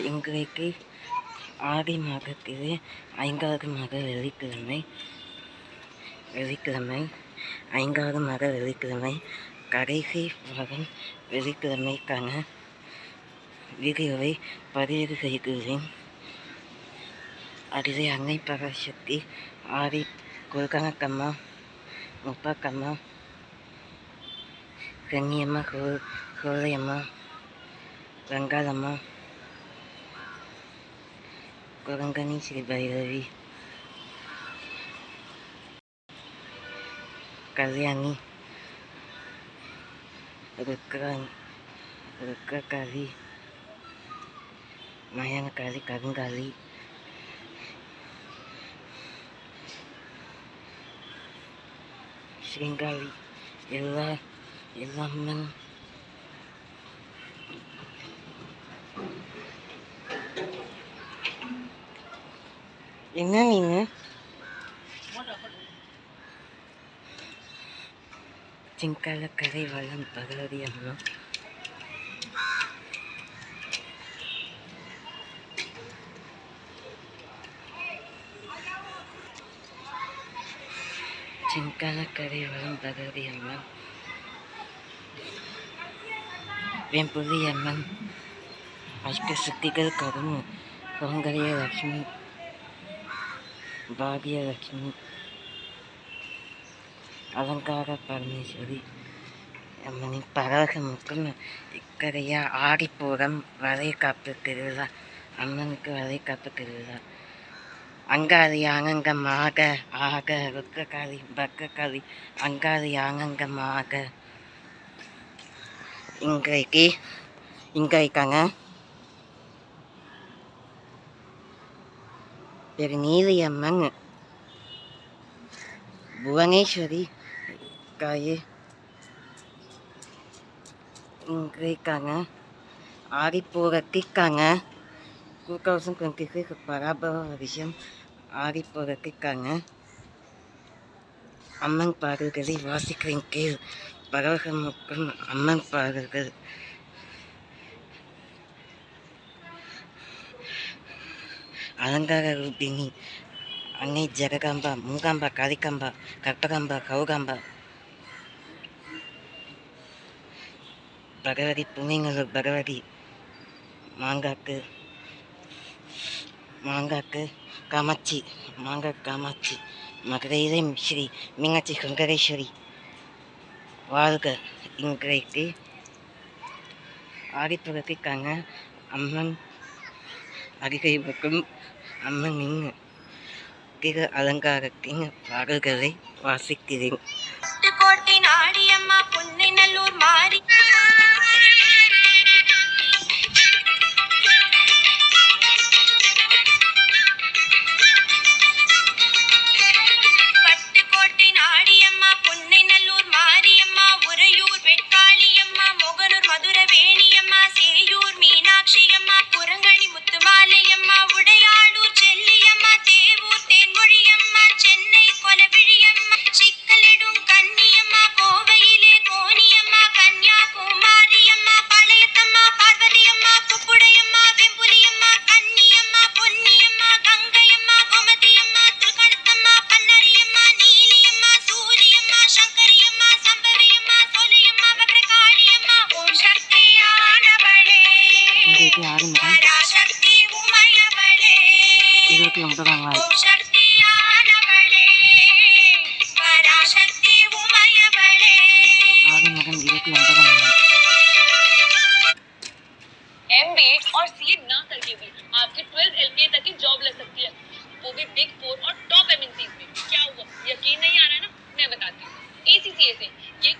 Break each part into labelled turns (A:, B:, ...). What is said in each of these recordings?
A: இன்றைக்கு ஆடி மாதத்திலே 5வது மாத வெள்ளிக்கிழமை 5வது மாத வெள்ளிக்கிழமை கடைசி வாரம் வெள்ளிக்கிழமைக்கான வீடியோவை பதிவு செய்துள்ளேன். அதிலே அன்னை பராசக்தி, ஆடி குருகணக்கம்மா, முப்பாக்கம்மா, கன்னியம்மா, கோதையம்மா, வெங்காளம்மா, குரங்கனி, ஸ்ரீ பைரவி, கல்யாணி, ருக்ககாளி, மயானகாளி, கருங்காளி, ஸ்ரீங்காளி எல்லாமே என்ன நீங்க சிங்கால கரை வளம் பகவதி அம்மா, சிங்கால கரை வளம் பகவதி அம்மா, வெம்புலி அம்மன், அஷ்ட சுத்திகள் கருங்கரிய லட்சுமி, பாகியலட்சுமி, அலங்கார பரமேஸ்வரி அம்மனின் பரவசமுக்கும் இக்கரையா ஆடிப்பூரம் வளைகாப்பு திருவிழா, அம்மனுக்கு வளைகாப்பு திருவிழா. அங்காதி ஆனங்கமாக ஆக ருக்ககாளி பக்ககாளி அங்காதி ஆனங்கமாக இன்றைக்காங்க பெருநீலியம்மன், புவனேஸ்வரி காயே இன்றைக்காங்க ஆடிப்பூரத்திற்காங்க 2026 பராபவ வருஷம் ஆடிப்பூரத்திற்காங்க அம்மன் பாடல்களை வாசிக்கிறேன் கீழ். பரவசமுக்கும் அம்மன் பாடல்கள். அலங்கார ரூபிணி அன்னை ஜெகதாம்பா, மூகாம்பா, காளிகாம்பா, கற்பகாம்பா, கௌகாம்பா, பகவதி, புண்ணியநல்லூர் பகவதி, மாங்காக்கு காமாட்சி, காமாட்சி, மதுரையிலே ஸ்ரீ மீனாட்சி சுந்தரேஸ்வரி வாழ்க. இன்றைக்கு ஆடிப்புறத்திற்கான அம்மன் அருகைக்கும் அம்மனின் திரு அலங்காரத்தின் பாடல்களை வாசிக்கிறேன்.
B: MBA और CA ना करके भी आपकी 12 LPA तक की जॉब लग सकती है, वो भी बिग 4 और टॉप MNCs में। क्या हुआ, यकीन नहीं आ रहा ना? मैं बताती हूँ। ACCA से ये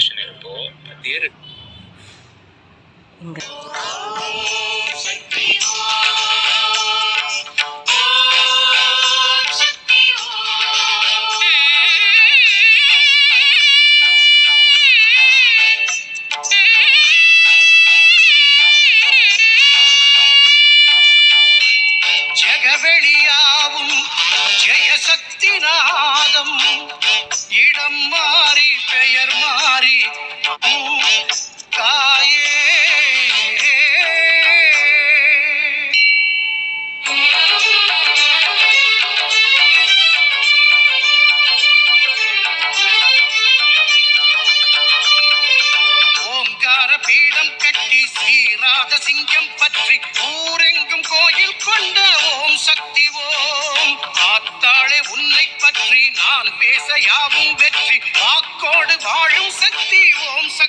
C: மனுஷன் இருப்போ தேர்
A: இங்க
D: ஜெகவெளியாவும் ஜெயசக்தி நாதம் இடம் மாறி பெயர் மாறி தாயே ஓங்கார பீடம் கட்டி ஸ்ரீராத சிங்கம் பற்றி ஊரெங்கும் கோயில் கொண்ட ஓம் சக்தி ஓம் ஆத்தாளே உன்னை பற்றி நான் பேச யாவும் வெற்றி வாக்கோடு வாழும் சக்தி ஓம் சக்தி.